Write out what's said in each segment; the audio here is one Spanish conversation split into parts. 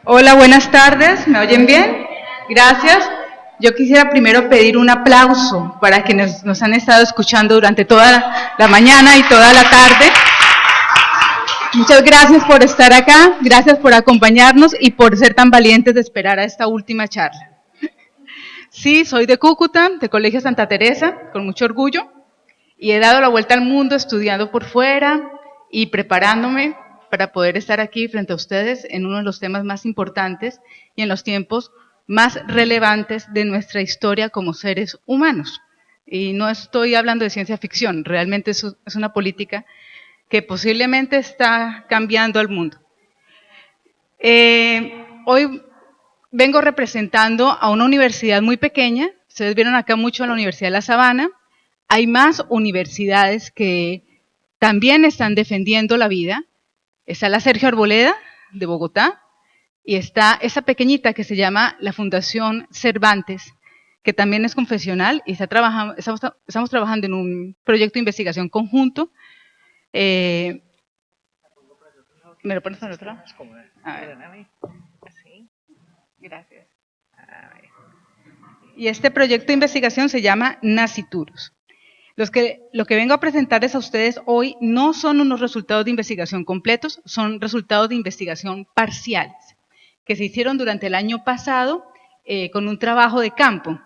Hola, buenas tardes, ¿me oyen bien? Gracias. Yo quisiera primero pedir un aplauso para quienes nos han estado escuchando durante toda la mañana y toda la tarde. Muchas gracias por estar acá, gracias por acompañarnos y por ser tan valientes de esperar a esta última charla. Sí, soy de Cúcuta, de Colegio Santa Teresa, con mucho orgullo, y he dado la vuelta al mundo estudiando por fuera y preparándome para poder estar aquí frente a ustedes en uno de los temas más importantes y en los tiempos más relevantes de nuestra historia como seres humanos. Y no estoy hablando de ciencia ficción, realmente es una política que posiblemente está cambiando al mundo. Hoy vengo representando a una universidad muy pequeña, ustedes vieron acá mucho a la Universidad de La Sabana. Hay más universidades que también están defendiendo la vida. Está la Sergio Arboleda, de Bogotá, y está esa pequeñita que se llama la Fundación Cervantes, que también es confesional, y estamos trabajando en un proyecto de investigación conjunto. ¿Me lo pones en otro? A ver. Gracias. Y este proyecto de investigación se llama Nasciturus. Lo que vengo a presentarles a ustedes hoy no son unos resultados de investigación completos, son resultados de investigación parciales, que se hicieron durante el año pasado con un trabajo de campo.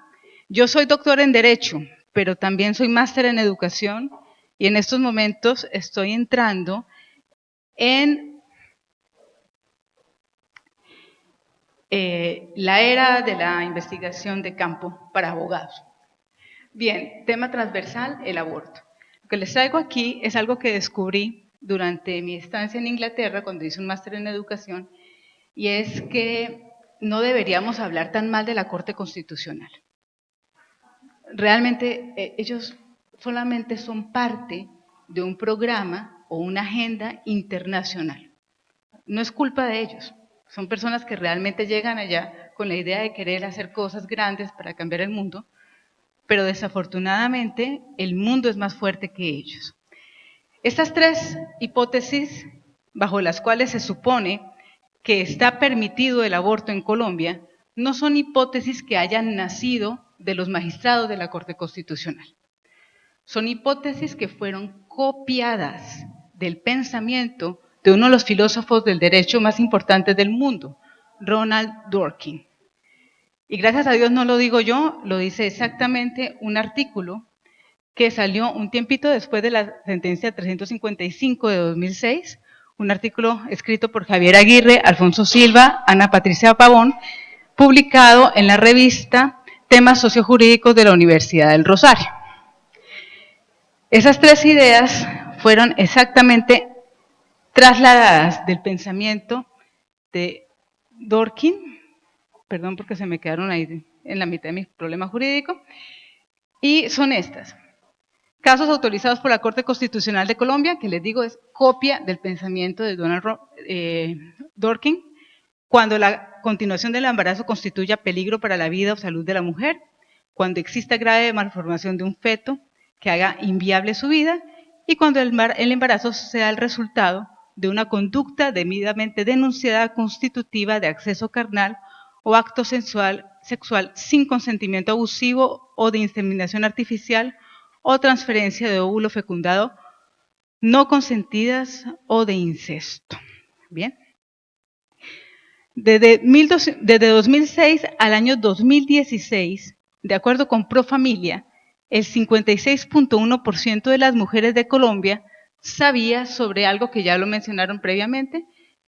Yo soy doctor en Derecho, pero también soy máster en Educación, y en estos momentos estoy entrando en la era de la investigación de campo para abogados. Bien, tema transversal, el aborto. Lo que les traigo aquí es algo que descubrí durante mi estancia en Inglaterra, cuando hice un máster en educación, y es que no deberíamos hablar tan mal de la Corte Constitucional. Realmente ellos solamente son parte de un programa o una agenda internacional. No es culpa de ellos, son personas que realmente llegan allá con la idea de querer hacer cosas grandes para cambiar el mundo, pero desafortunadamente el mundo es más fuerte que ellos. Estas tres hipótesis bajo las cuales se supone que está permitido el aborto en Colombia no son hipótesis que hayan nacido de los magistrados de la Corte Constitucional. Son hipótesis que fueron copiadas del pensamiento de uno de los filósofos del derecho más importantes del mundo, Ronald Dworkin. Y gracias a Dios no lo digo yo, lo dice exactamente un artículo que salió un tiempito después de la sentencia 355 de 2006, un artículo escrito por Javier Aguirre, Alfonso Silva, Ana Patricia Pavón, publicado en la revista Temas Sociojurídicos de la Universidad del Rosario. Esas tres ideas fueron exactamente trasladadas del pensamiento de Dworkin, perdón porque se me quedaron ahí en la mitad de mi problema jurídico, y son estas. Casos autorizados por la Corte Constitucional de Colombia, que les digo es copia del pensamiento de Dworkin, cuando la continuación del embarazo constituya peligro para la vida o salud de la mujer, cuando exista grave malformación de un feto que haga inviable su vida, y cuando el embarazo sea el resultado de una conducta debidamente denunciada constitutiva de acceso carnal o acto sexual sin consentimiento abusivo o de inseminación artificial o transferencia de óvulo fecundado no consentidas o de incesto. Bien. Desde 2006 al año 2016, de acuerdo con Profamilia, el 56.1% de las mujeres de Colombia sabía sobre algo que ya lo mencionaron previamente,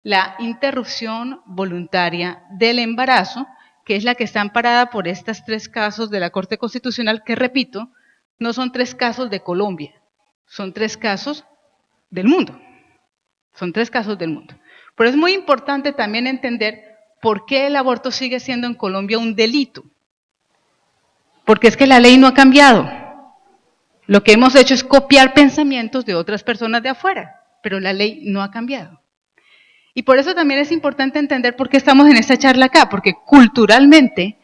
la interrupción voluntaria del embarazo, que es la que está amparada por estos tres casos de la Corte Constitucional, que repito, no son tres casos de Colombia, son tres casos del mundo. Son tres casos del mundo. Pero es muy importante también entender por qué el aborto sigue siendo en Colombia un delito. Porque es que la ley no ha cambiado. Lo que hemos hecho es copiar pensamientos de otras personas de afuera, pero la ley no ha cambiado. Y por eso también es importante entender por qué estamos en esta charla acá, porque culturalmente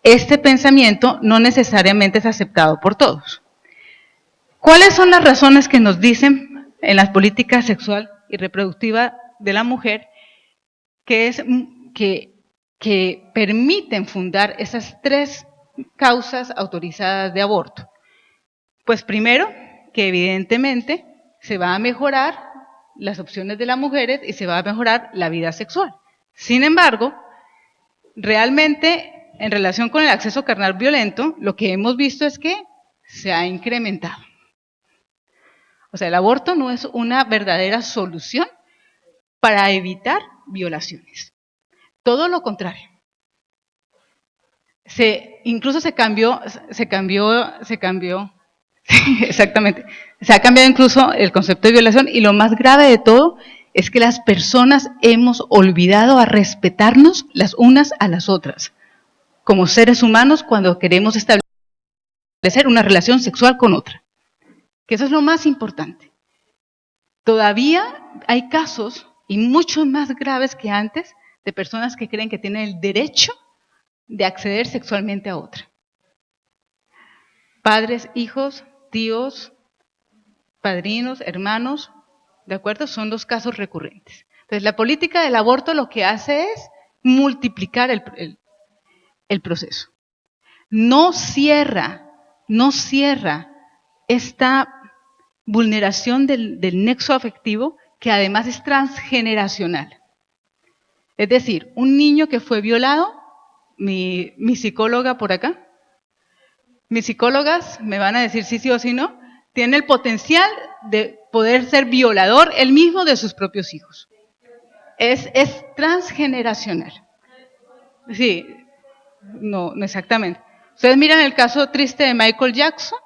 este pensamiento no necesariamente es aceptado por todos. ¿Cuáles son las razones que nos dicen en las políticas sexual y reproductiva de la mujer que permiten fundar esas 3 causas autorizadas de aborto? Pues primero, que evidentemente se va a mejorar las opciones de las mujeres y se va a mejorar la vida sexual. Sin embargo, realmente, en relación con el acceso carnal violento, lo que hemos visto es que se ha incrementado. O sea, el aborto no es una verdadera solución para evitar violaciones. Todo lo contrario. Incluso se cambió, exactamente. Se ha cambiado incluso el concepto de violación y lo más grave de todo es que las personas hemos olvidado a respetarnos las unas a las otras como seres humanos cuando queremos establecer una relación sexual con otra. Que eso es lo más importante. Todavía hay casos, y mucho más graves que antes, de personas que creen que tienen el derecho de acceder sexualmente a otra. Padres, hijos, tíos, padrinos, hermanos, ¿de acuerdo? Son los casos recurrentes. Entonces, la política del aborto lo que hace es multiplicar el proceso. No cierra esta vulneración del nexo afectivo, que además es transgeneracional. Es decir, un niño que fue violado, mi psicóloga por acá, mis psicólogas me van a decir sí o sí no, tiene el potencial de poder ser violador él mismo de sus propios hijos. Es transgeneracional. Sí, no exactamente. Ustedes miran el caso triste de Michael Jackson,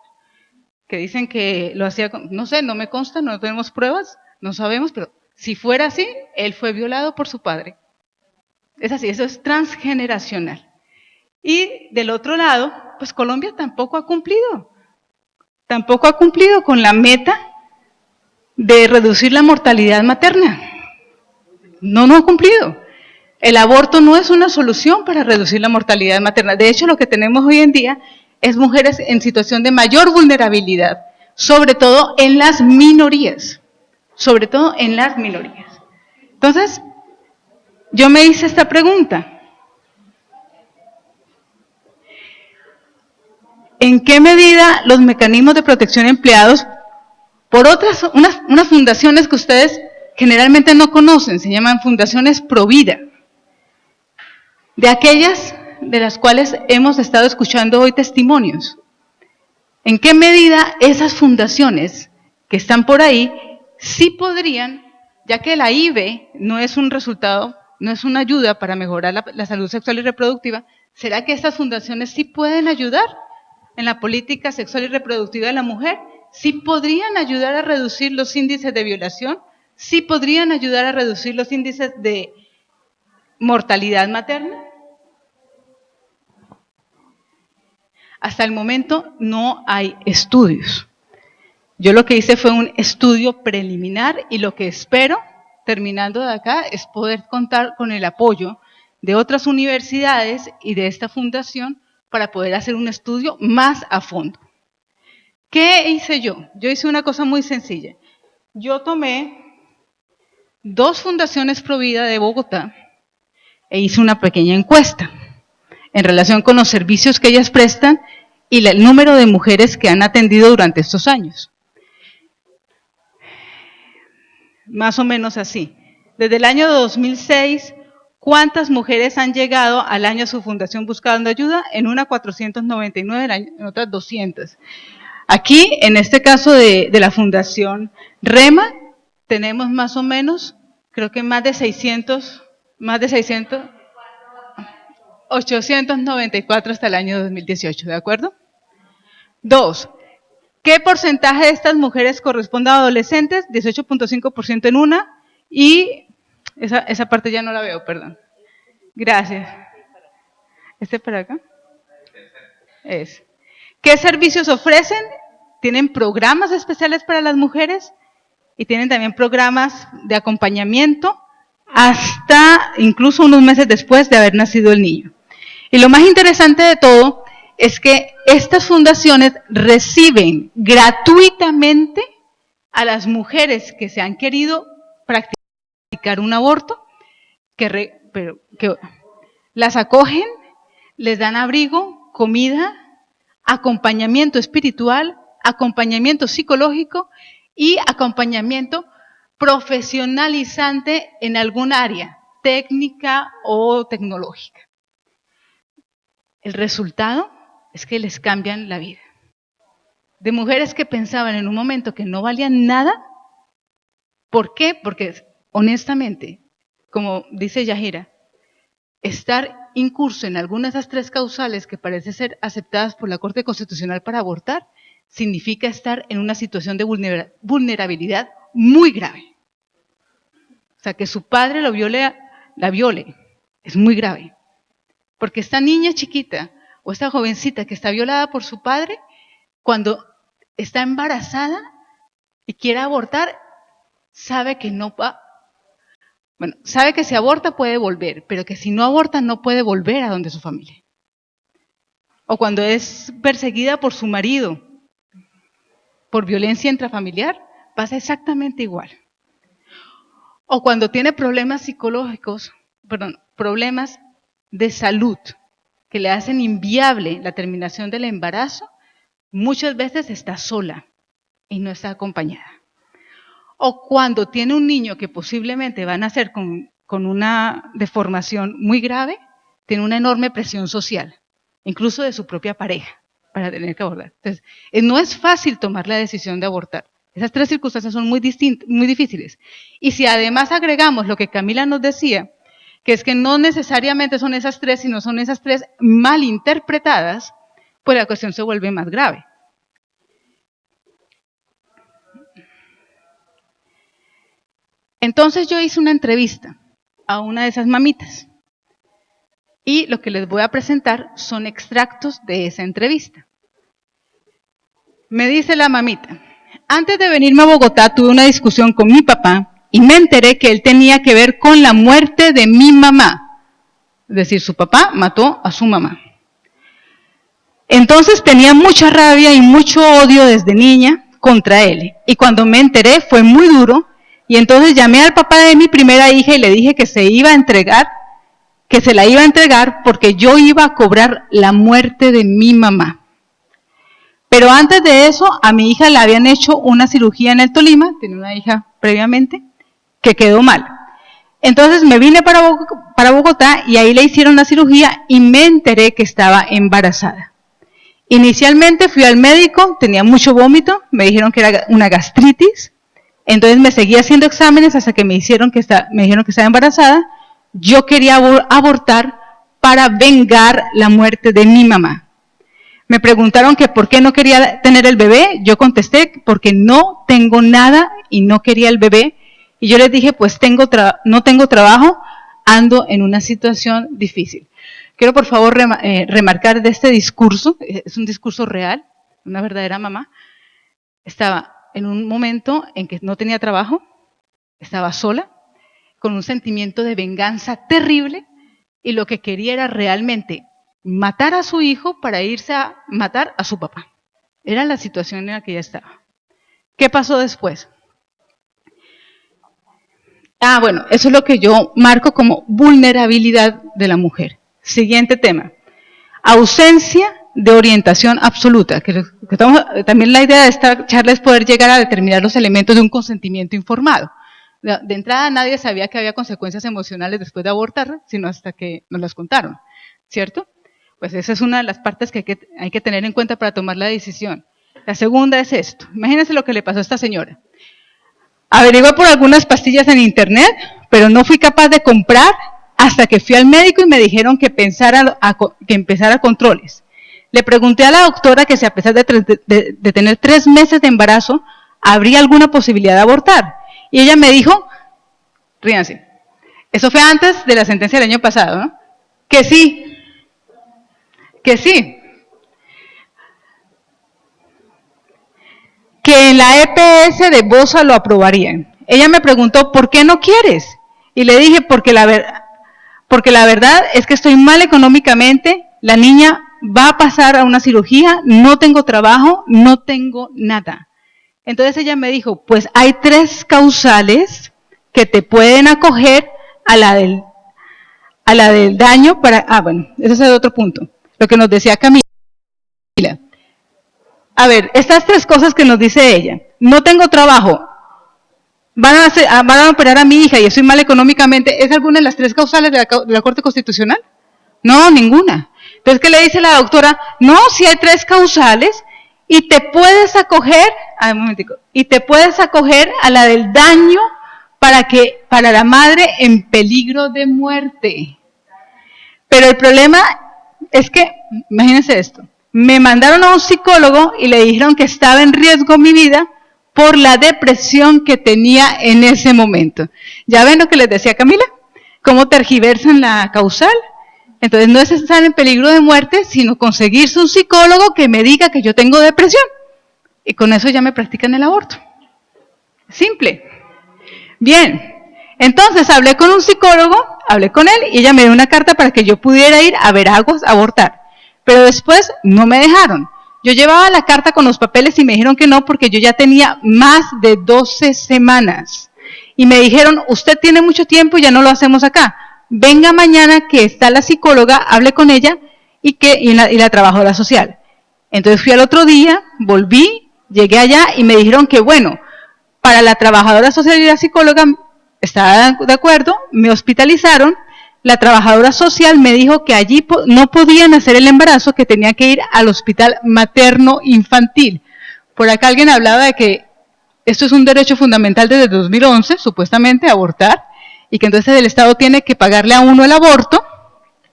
que dicen que lo hacía, no sé, no me consta, no tenemos pruebas, no sabemos, pero si fuera así, él fue violado por su padre. Es así, eso es transgeneracional. Y del otro lado, pues Colombia tampoco ha cumplido con la meta de reducir la mortalidad materna. No ha cumplido. El aborto no es una solución para reducir la mortalidad materna. De hecho, lo que tenemos hoy en día es mujeres en situación de mayor vulnerabilidad, sobre todo en las minorías. Entonces, yo me hice esta pregunta. ¿En qué medida los mecanismos de protección empleados por unas fundaciones que ustedes generalmente no conocen, se llaman fundaciones Provida, de aquellas de las cuales hemos estado escuchando hoy testimonios? ¿En qué medida esas fundaciones que están por ahí sí podrían, ya que la IVE no es un resultado, no es una ayuda para mejorar la salud sexual y reproductiva, ¿será que estas fundaciones sí pueden ayudar en la política sexual y reproductiva de la mujer? ¿Sí podrían ayudar a reducir los índices de violación? ¿Sí podrían ayudar a reducir los índices de mortalidad materna? Hasta el momento no hay estudios. Yo lo que hice fue un estudio preliminar y lo que espero, terminando de acá, es poder contar con el apoyo de otras universidades y de esta fundación para poder hacer un estudio más a fondo. ¿Qué hice yo? Yo hice una cosa muy sencilla. Yo tomé 2 fundaciones Provida de Bogotá e hice una pequeña encuesta en relación con los servicios que ellas prestan y el número de mujeres que han atendido durante estos años. Más o menos así. Desde el año 2006, ¿cuántas mujeres han llegado al año a su fundación buscando ayuda? En una 499, en otras 200. Aquí, en este caso de la Fundación REMA, tenemos más o menos, creo que más de 894 hasta el año 2018, ¿de acuerdo? 2. ¿Qué porcentaje de estas mujeres corresponde a adolescentes? 18.5% en una, y esa parte ya no la veo, perdón. Gracias. ¿Este para acá? Es. ¿Qué servicios ofrecen? Tienen programas especiales para las mujeres y tienen también programas de acompañamiento hasta incluso unos meses después de haber nacido el niño. Y lo más interesante de todo es que estas fundaciones reciben gratuitamente a las mujeres que se han querido practicar un aborto, que las acogen, les dan abrigo, comida, acompañamiento espiritual, acompañamiento psicológico y acompañamiento profesionalizante en algún área, técnica o tecnológica. El resultado es que les cambian la vida. De mujeres que pensaban en un momento que no valían nada. ¿Por qué? Porque honestamente, como dice Yahira, estar incurso en alguna de esas tres causales que parecen ser aceptadas por la Corte Constitucional para abortar, significa estar en una situación de vulnerabilidad muy grave. O sea, que su padre la viole, es muy grave. Porque esta niña chiquita o esta jovencita que está violada por su padre, cuando está embarazada y quiere abortar, sabe que no va. Bueno, sabe que si aborta puede volver, pero que si no aborta no puede volver a donde su familia. O cuando es perseguida por su marido, por violencia intrafamiliar, pasa exactamente igual. O cuando tiene problemas psicológicos, problemas de salud que le hacen inviable la terminación del embarazo, muchas veces está sola y no está acompañada. O cuando tiene un niño que posiblemente va a nacer con una deformación muy grave, tiene una enorme presión social, incluso de su propia pareja, para tener que abortar. Entonces, no es fácil tomar la decisión de abortar. Esas tres circunstancias son muy difíciles. Y si además agregamos lo que Camila nos decía, que es que no necesariamente son esas tres, sino son esas tres mal interpretadas, pues la cuestión se vuelve más grave. Entonces yo hice una entrevista a una de esas mamitas y lo que les voy a presentar son extractos de esa entrevista. Me dice la mamita: antes de venirme a Bogotá tuve una discusión con mi papá y me enteré que él tenía que ver con la muerte de mi mamá. Es decir, su papá mató a su mamá. Entonces tenía mucha rabia y mucho odio desde niña contra él. Y cuando me enteré fue muy duro. Y entonces llamé al papá de mi primera hija y le dije que se iba a entregar, que se la iba a entregar porque yo iba a cobrar la muerte de mi mamá. Pero antes de eso, a mi hija le habían hecho una cirugía en el Tolima, tenía una hija previamente, que quedó mal. Entonces me vine para Bogotá y ahí le hicieron la cirugía y me enteré que estaba embarazada. Inicialmente fui al médico, tenía mucho vómito, me dijeron que era una gastritis. Entonces me seguí haciendo exámenes hasta que me dijeron que estaba embarazada. Yo quería abortar para vengar la muerte de mi mamá. Me preguntaron que por qué no quería tener el bebé. Yo contesté porque no tengo nada y no quería el bebé. Y yo les dije, pues no tengo trabajo, ando en una situación difícil. Quiero por favor remarcar de este discurso, es un discurso real, una verdadera mamá. Estaba en un momento en que no tenía trabajo, estaba sola, con un sentimiento de venganza terrible, y lo que quería era realmente matar a su hijo para irse a matar a su papá. Era la situación en la que ella estaba. ¿Qué pasó después? Bueno, eso es lo que yo marco como vulnerabilidad de la mujer. Siguiente tema. Ausencia de orientación absoluta. También la idea de esta charla es poder llegar a determinar los elementos de un consentimiento informado. De entrada nadie sabía que había consecuencias emocionales después de abortar, sino hasta que nos las contaron, ¿cierto? Pues esa es una de las partes que hay que tener en cuenta para tomar la decisión. La segunda es esto. Imagínense lo que le pasó a esta señora. Averigué por algunas pastillas en internet, pero no fui capaz de comprar hasta que fui al médico y me dijeron que empezara controles. Le pregunté a la doctora que si a pesar de tener 3 meses de embarazo, ¿habría alguna posibilidad de abortar? Y ella me dijo, ríanse, eso fue antes de la sentencia del año pasado, ¿no? Que sí, que en la EPS de Bosa lo aprobarían. Ella me preguntó, ¿por qué no quieres? Y le dije, porque la verdad es que estoy mal económicamente, la niña va a pasar a una cirugía, no tengo trabajo, no tengo nada. Entonces ella me dijo, pues hay 3 causales que te pueden acoger a la del a la del daño para... bueno, ese es el otro punto. Lo que nos decía Camila. A ver, estas tres cosas que nos dice ella. No tengo trabajo. Van a operar a mi hija y estoy mal económicamente. ¿Es alguna de las tres causales de la Corte Constitucional? No, ninguna. Entonces, ¿qué le dice la doctora? No, si hay tres causales y te puedes acoger, un momentico, y te puedes acoger a la del daño para la madre en peligro de muerte. Pero el problema es que, imagínense esto, me mandaron a un psicólogo y le dijeron que estaba en riesgo mi vida por la depresión que tenía en ese momento. ¿Ya ven lo que les decía Camila? ¿Cómo tergiversan la causal? Entonces no es estar en peligro de muerte, sino conseguirse un psicólogo que me diga que yo tengo depresión. Y con eso ya me practican el aborto. Simple. Bien, entonces hablé con un psicólogo, hablé con él y ella me dio una carta para que yo pudiera ir a Veraguas a abortar. Pero después no me dejaron. Yo llevaba la carta con los papeles y me dijeron que no porque yo ya tenía más de 12 semanas. Y me dijeron, usted tiene mucho tiempo y ya no lo hacemos acá. Venga mañana que está la psicóloga, hable con ella y la trabajadora social. Entonces fui al otro día, volví, llegué allá y me dijeron que bueno, para la trabajadora social y la psicóloga estaba de acuerdo, me hospitalizaron. La trabajadora social me dijo que allí no podían hacer el embarazo, que tenía que ir al hospital materno infantil. Por acá alguien hablaba de que esto es un derecho fundamental desde 2011, supuestamente, abortar, y que entonces el Estado tiene que pagarle a uno el aborto,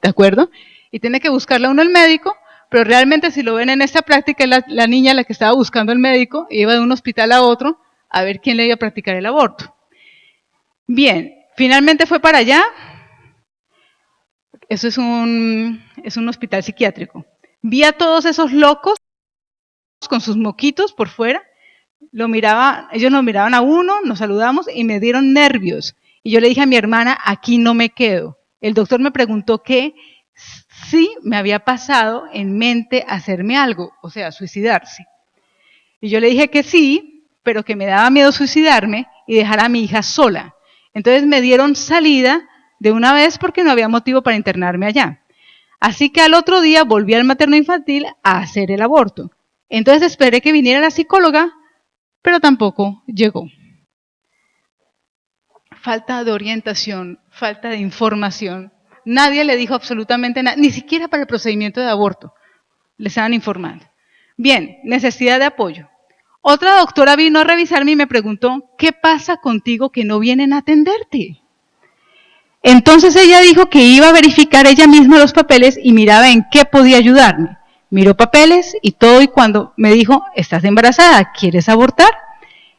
¿de acuerdo? Y tiene que buscarle a uno el médico, pero realmente si lo ven en esta práctica, la niña la que estaba buscando el médico, iba de un hospital a otro a ver quién le iba a practicar el aborto. Bien, finalmente fue para allá. Eso es un hospital psiquiátrico. Vi a todos esos locos con sus moquitos por fuera. Ellos nos miraban a uno, nos saludamos y me dieron nervios. Y yo le dije a mi hermana, aquí no me quedo. El doctor me preguntó que si me había pasado en mente hacerme algo, o sea, suicidarse. Y yo le dije que sí, pero que me daba miedo suicidarme y dejar a mi hija sola. Entonces me dieron salida de una vez porque no había motivo para internarme allá. Así que al otro día volví al materno infantil a hacer el aborto. Entonces esperé que viniera la psicóloga, pero tampoco llegó. Falta de orientación, falta de información. Nadie le dijo absolutamente nada, ni siquiera para el procedimiento de aborto. Les estaban informando. Bien, necesidad de apoyo. Otra doctora vino a revisarme y me preguntó, ¿qué pasa contigo que no vienen a atenderte? Entonces ella dijo que iba a verificar ella misma los papeles y miraba en qué podía ayudarme. Miró papeles y todo, y cuando me dijo, estás embarazada, ¿quieres abortar?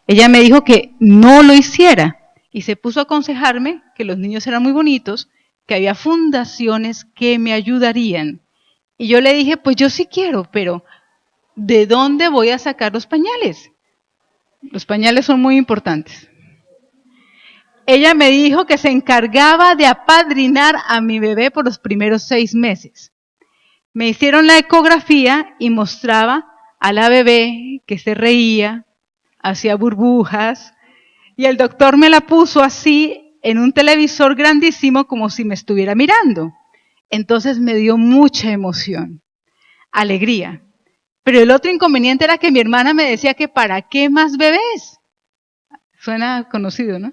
Ella me dijo que no lo hiciera y se puso a aconsejarme que los niños eran muy bonitos, que había fundaciones que me ayudarían. Y yo le dije, pues yo sí quiero, pero ¿de dónde voy a sacar los pañales? Los pañales son muy importantes. Ella me dijo que se encargaba de apadrinar a mi bebé por los primeros 6 meses. Me hicieron la ecografía y mostraba a la bebé que se reía, hacía burbujas, y el doctor me la puso así en un televisor grandísimo como si me estuviera mirando. Entonces me dio mucha emoción, alegría. Pero el otro inconveniente era que mi hermana me decía que ¿para qué más bebés? Suena conocido, ¿no?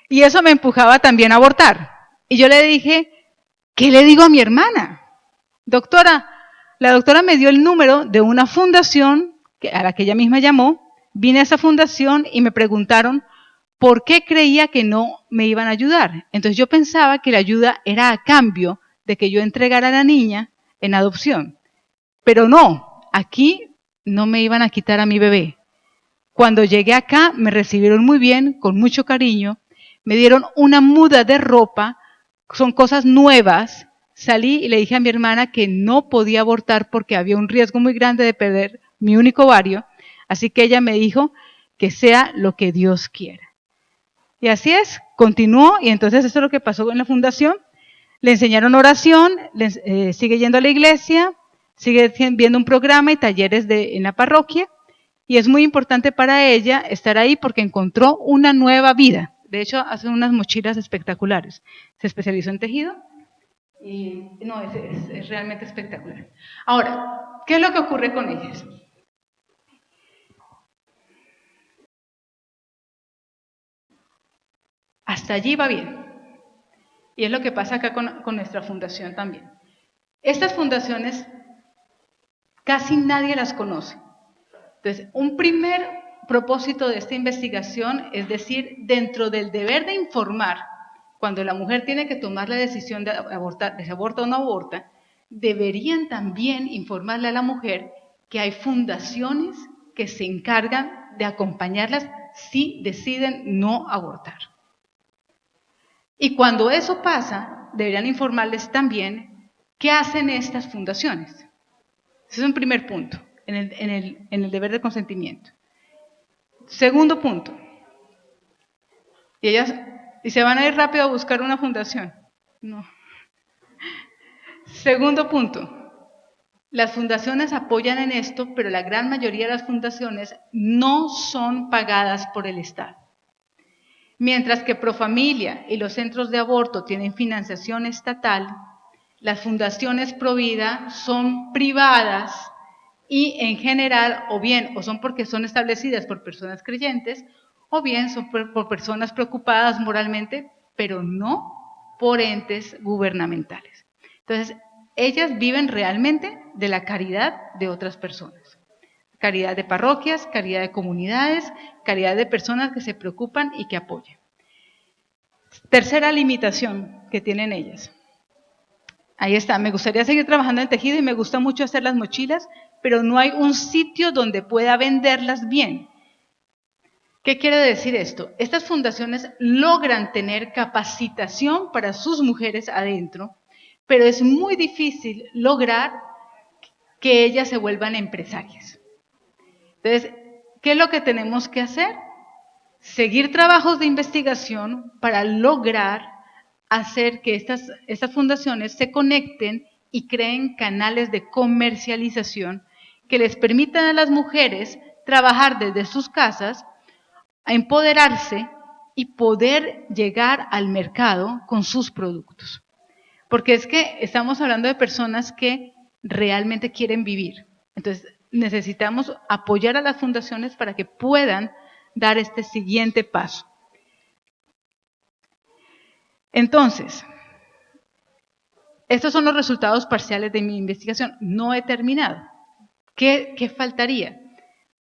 Y eso me empujaba también a abortar. Y yo le dije, ¿qué le digo a mi hermana? Doctora, la doctora me dio el número de una fundación a la que ella misma llamó. Vine a esa fundación y me preguntaron por qué creía que no me iban a ayudar. Entonces yo pensaba que la ayuda era a cambio de que yo entregara a la niña en adopción. Pero no, aquí no me iban a quitar a mi bebé. Cuando llegué acá me recibieron muy bien, con mucho cariño. Me dieron una muda de ropa, son cosas nuevas. Salí y le dije a mi hermana que no podía abortar porque había un riesgo muy grande de perder mi único ovario. Así que ella me dijo que sea lo que Dios quiera. Y así es, continuó, y entonces eso es lo que pasó en la fundación. Le enseñaron oración, sigue yendo a la iglesia, sigue viendo un programa y talleres en la parroquia. Y es muy importante para ella estar ahí porque encontró una nueva vida. De hecho, hace unas mochilas espectaculares. Se especializó en tejido y no, es realmente espectacular. Ahora, ¿qué es lo que ocurre con ellas? Hasta allí va bien. Y es lo que pasa acá con nuestra fundación también. Estas fundaciones casi nadie las conoce. Entonces, un primer propósito de esta investigación es decir, dentro del deber de informar, cuando la mujer tiene que tomar la decisión de abortar, de si aborta o no aborta, deberían también informarle a la mujer que hay fundaciones que se encargan de acompañarlas si deciden no abortar. Y cuando eso pasa, deberían informarles también qué hacen estas fundaciones. Ese es un primer punto, en el deber de consentimiento. Segundo punto, y se van a ir rápido a buscar una fundación. No. Segundo punto, las fundaciones apoyan en esto, pero la gran mayoría de las fundaciones no son pagadas por el Estado. Mientras que Profamilia y los centros de aborto tienen financiación estatal, las fundaciones Provida son privadas y en general, o son porque son establecidas por personas creyentes, o bien son por personas preocupadas moralmente, pero no por entes gubernamentales. Entonces, ellas viven realmente de la caridad de otras personas. Caridad de parroquias, caridad de comunidades, caridad de personas que se preocupan y que apoyan. Tercera limitación que tienen ellas. Ahí está, me gustaría seguir trabajando en tejido y me gusta mucho hacer las mochilas, pero no hay un sitio donde pueda venderlas bien. ¿Qué quiere decir esto? Estas fundaciones logran tener capacitación para sus mujeres adentro, pero es muy difícil lograr que ellas se vuelvan empresarias. Entonces, ¿qué es lo que tenemos que hacer? Seguir trabajos de investigación para lograr hacer que estas fundaciones se conecten y creen canales de comercialización que les permitan a las mujeres trabajar desde sus casas, a empoderarse y poder llegar al mercado con sus productos. Porque es que estamos hablando de personas que realmente quieren vivir. Entonces, necesitamos apoyar a las fundaciones para que puedan dar este siguiente paso. Entonces, estos son los resultados parciales de mi investigación. No he terminado. ¿Qué faltaría?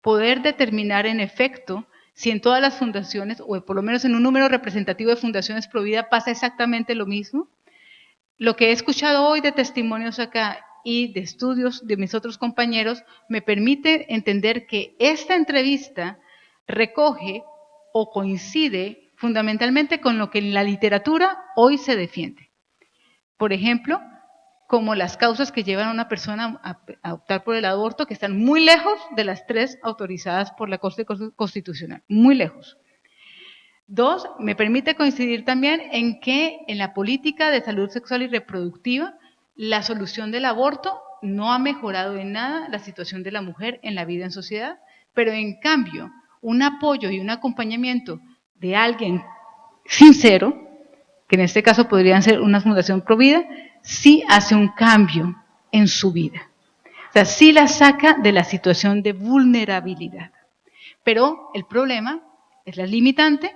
Poder determinar en efecto si en todas las fundaciones, o por lo menos en un número representativo de fundaciones Provida, pasa exactamente lo mismo. Lo que he escuchado hoy de testimonios acá y de estudios de mis otros compañeros me permite entender que esta entrevista recoge o coincide fundamentalmente con lo que en la literatura hoy se defiende. Por ejemplo, como las causas que llevan a una persona a optar por el aborto, que están muy lejos de las 3 autorizadas por la Corte Constitucional, muy lejos. 2, me permite coincidir también en que en la política de salud sexual y reproductiva, la solución del aborto no ha mejorado en nada la situación de la mujer en la vida en sociedad, pero en cambio, un apoyo y un acompañamiento de alguien sincero, que en este caso podrían ser una fundación Provida, sí hace un cambio en su vida. O sea, sí la saca de la situación de vulnerabilidad. Pero el problema es la limitante,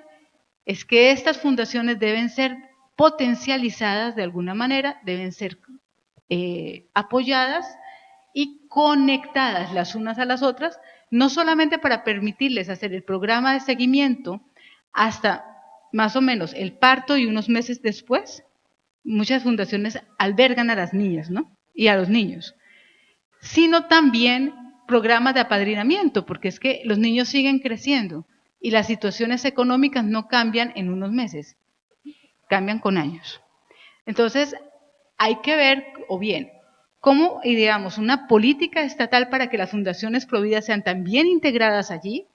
es que estas fundaciones deben ser potencializadas de alguna manera, deben ser apoyadas y conectadas las unas a las otras, no solamente para permitirles hacer el programa de seguimiento hasta más o menos el parto y unos meses después. Muchas fundaciones albergan a las niñas, ¿no? Y a los niños, sino también programas de apadrinamiento, porque es que los niños siguen creciendo y las situaciones económicas no cambian en unos meses, cambian con años. Entonces, hay que ver, o bien, cómo ideamos una política estatal para que las fundaciones Provida sean también integradas allí,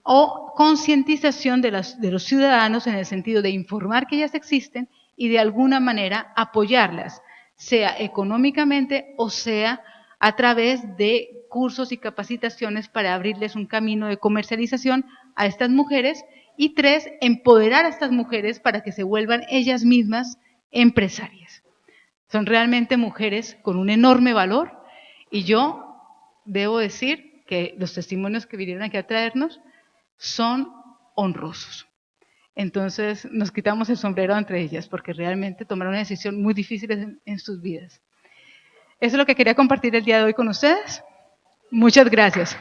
o concientización de los ciudadanos en el sentido de informar que ellas existen y de alguna manera apoyarlas, sea económicamente o sea a través de cursos y capacitaciones para abrirles un camino de comercialización a estas mujeres Y 3, empoderar a estas mujeres para que se vuelvan ellas mismas empresarias. Son realmente mujeres con un enorme valor y yo debo decir que los testimonios que vinieron aquí a traernos son honrosos. Entonces nos quitamos el sombrero entre ellas porque realmente tomaron una decisión muy difícil en sus vidas. Eso es lo que quería compartir el día de hoy con ustedes. Muchas gracias.